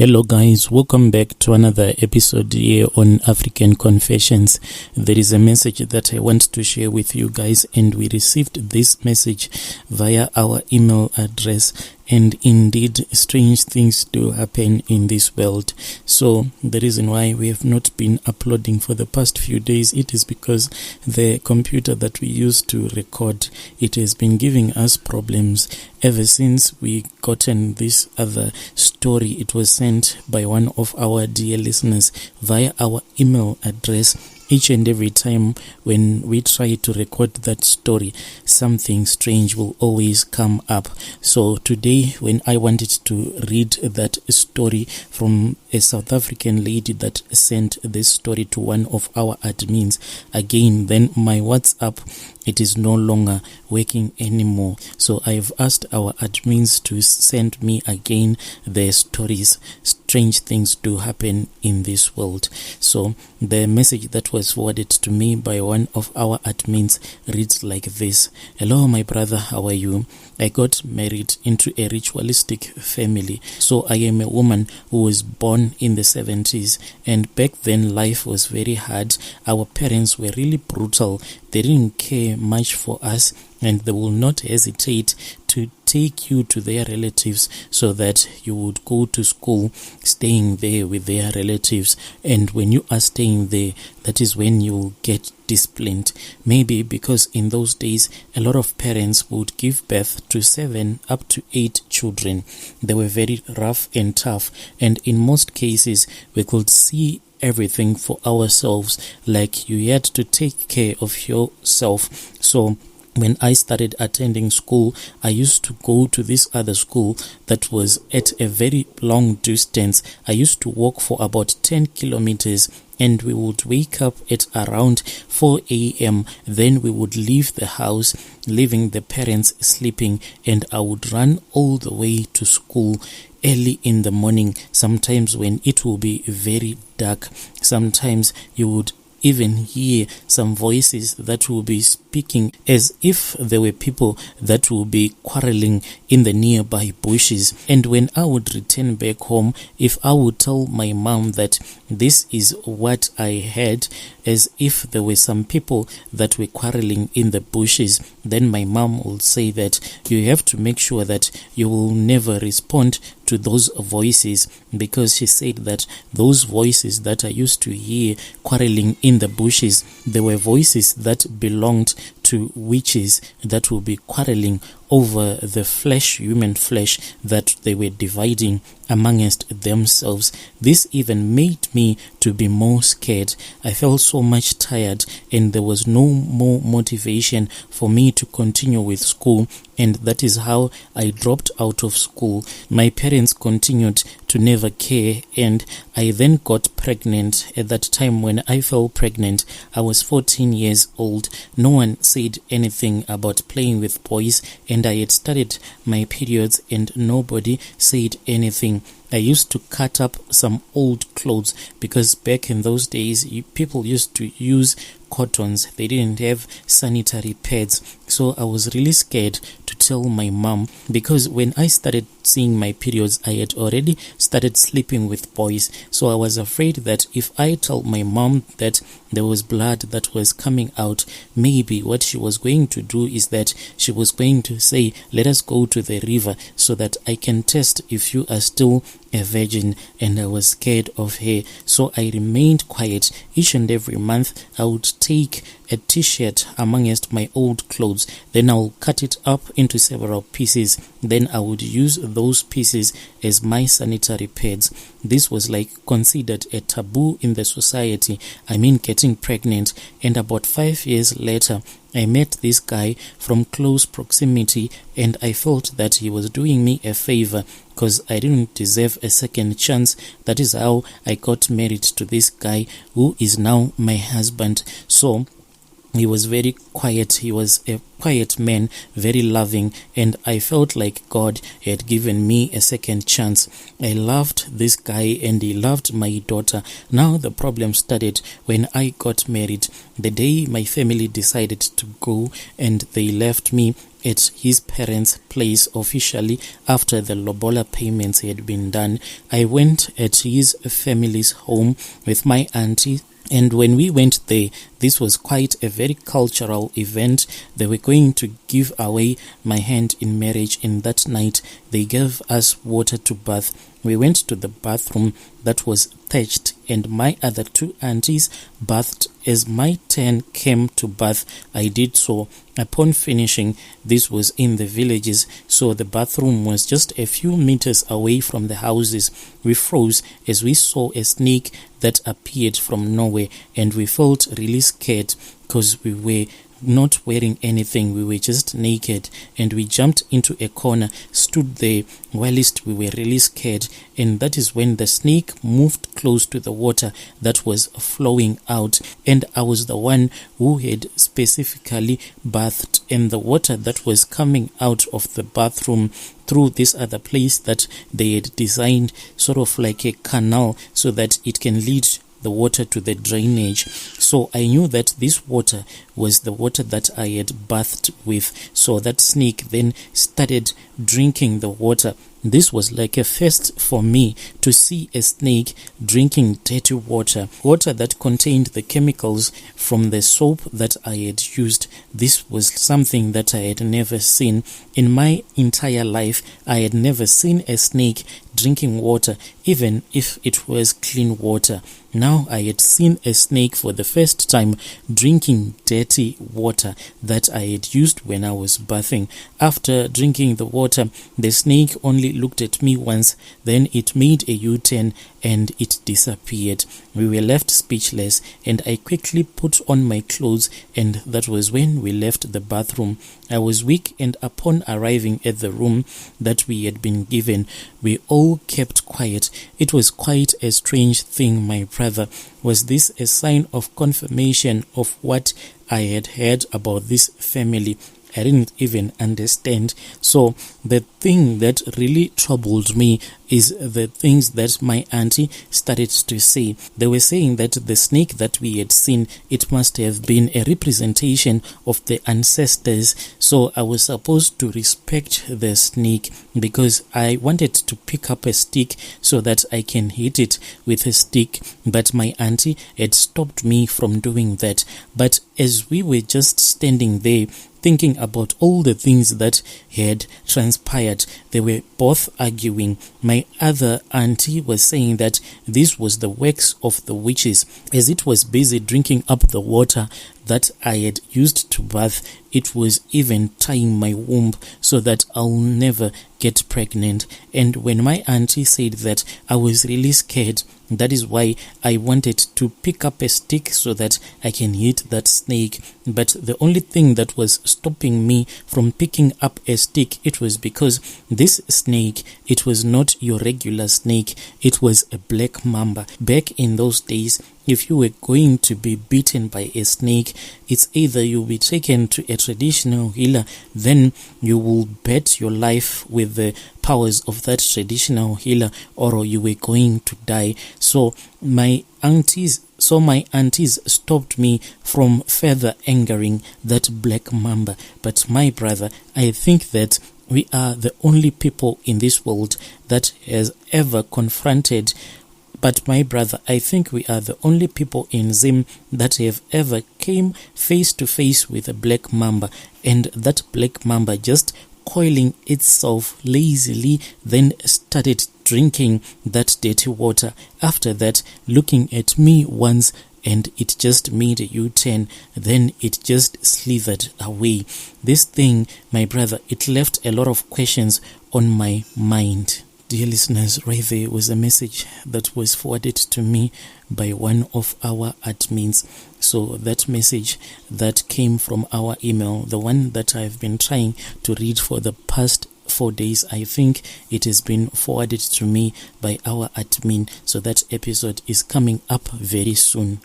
Hello guys, welcome back to another episode here on African Confessions. There is a message that I want to share with you guys, and we received this message via our email address. And indeed, strange things do happen in this world. So the reason why we have not been uploading for the past few days, it is because the computer that we use to record, it has been giving us problems ever since we gotten this other story. It was sent by one of our dear listeners via our email address. Each and every time when we try to record that story, something strange will always come up. So today, when I wanted to read that story from a South African lady that sent this story to one of our admins, again, then my WhatsApp, it is no longer working anymore. So I've asked our admins to send me again their stories. Strange things do happen in this world. So the message that was forwarded to me by one of our admins reads like this. Hello, my brother, how are you? I got married into a ritualistic family. So I am a woman who was born in the 70s, and back then life was very hard. Our parents were really brutal. They didn't care much for us, and they will not hesitate to take you to their relatives so that you would go to school staying there with their relatives. And when you are staying there, that is when you will get disciplined. Maybe because in those days a lot of parents would give birth to 7 up to 8 children. They were very rough and tough, and in most cases we could see everything for ourselves, like you had to take care of yourself. So when I started attending school, I used to go to this other school that was at a very long distance. I used to walk for about 10 kilometers, and we would wake up at around 4 a.m. Then we would leave the house, leaving the parents sleeping, and I would run all the way to school early in the morning, sometimes when it will be very dark. Sometimes you would even hear some voices that will be speaking as if there were people that will be quarreling in the nearby bushes. And when I would return back home, if I would tell my mom that this is what I heard, as if there were some people that were quarreling in the bushes, then my mom will say that you have to make sure that you will never respond to those voices, because she said that those voices that I used to hear quarreling in the bushes, they were voices that belonged to witches that will be quarreling over the flesh, human flesh, that they were dividing amongst themselves. This even made me to be more scared. I felt so much tired, and there was no more motivation for me to continue with school, and that is how I dropped out of school. My parents continued to never care, and I then got pregnant. At that time when I fell pregnant, I was 14 years old. No one said anything about playing with boys, and I had started my periods and nobody said anything. I used to cut up some old clothes, because back in those days people used to use cottons. They didn't have sanitary pads. So I was really scared to tell my mom, because when I started seeing my periods, I had already started sleeping with boys. So I was afraid that if I told my mom that there was blood that was coming out, maybe what she was going to do is that she was going to say, let us go to the river so that I can test if you are still a virgin. And I was scared of her, so I remained quiet. Each and every month I would take a t-shirt amongst my old clothes, then I'll cut it up into several pieces, then I would use those pieces as my sanitary pads. This was like considered a taboo in the society, I mean getting pregnant. And about 5 years later, I met this guy from close proximity, and I felt that he was doing me a favor because I didn't deserve a second chance. That is how I got married to this guy who is now my husband. So he was very quiet. He was a quiet man, very loving, and I felt like God had given me a second chance. I loved this guy and he loved my daughter. Now the problem started when I got married. The day my family decided to go and they left me at his parents' place officially after the lobola payments had been done. I went at his family's home with my auntie. And when we went there, this was quite a very cultural event. They were going to give away my hand in marriage, and that night they gave us water to bath. We went to the bathroom that was thatched, and my other two aunties bathed. As my turn came to bath, I did so. Upon finishing, this was in the villages, so the bathroom was just a few meters away from the houses. We froze as we saw a snake that appeared from nowhere, and we felt really scared because we were not wearing anything. We were just naked, and we jumped into a corner, stood there whilst we were really scared. And that is when the snake moved close to the water that was flowing out, and I was the one who had specifically bathed, and the water that was coming out of the bathroom through this other place that they had designed, sort of like a canal, so that it can lead the water to the drainage. So I knew that this water was the water that I had bathed with. So that snake then started drinking the water. This was like a first for me to see a snake drinking dirty water that contained the chemicals from the soap that I had used. This was something that I had never seen. In my entire life, I had never seen a snake drinking water, even if it was clean water. Now I had seen a snake for the first time drinking dirty water that I had used when I was bathing. After drinking the water, the snake only looked at me once, then it made a U-turn and it disappeared. We were left speechless, and I quickly put on my clothes, and that was when we left the bathroom. I was weak, and upon arriving at the room that we had been given, we all kept quiet. It was quite a strange thing, my brother. Was this a sign of confirmation of what I had heard about this family? I didn't even understand. So the thing that really troubled me is the things that my auntie started to say. They were saying that the snake that we had seen, it must have been a representation of the ancestors. So I was supposed to respect the snake because I wanted to pick up a stick so that I can hit it with a stick. But my auntie had stopped me from doing that. But as we were just standing there, thinking about all the things that had transpired, they were both arguing. My other auntie was saying that this was the works of the witches. As it was busy drinking up the water that I had used to bath, it was even tying my womb so that I'll never get pregnant. And when my auntie said that, I was really scared. That is why I wanted to pick up a stick so that I can hit that snake. But the only thing that was stopping me from picking up a stick, it was because this snake, it was not your regular snake. It was a black mamba. Back in those days, if you were going to be bitten by a snake, it's either you'll be taken to a traditional healer, then you will bet your life with the powers of that traditional healer, or you were going to die. So my aunties stopped me from further angering that black mamba. But my brother, I think that we are the only people in this world that has ever confronted. But my brother, I think we are the only people in Zim that have ever came face to face with a black mamba, and that black mamba just coiling itself lazily, then started drinking that dirty water. After that, looking at me once, and it just made a U-turn, then it just slithered away. This thing, my brother, it left a lot of questions on my mind. Dear listeners, right there was a message that was forwarded to me by one of our admins. So that message that came from our email, the one that I've been trying to read for the past 4 days, I think it has been forwarded to me by our admin. So that episode is coming up very soon.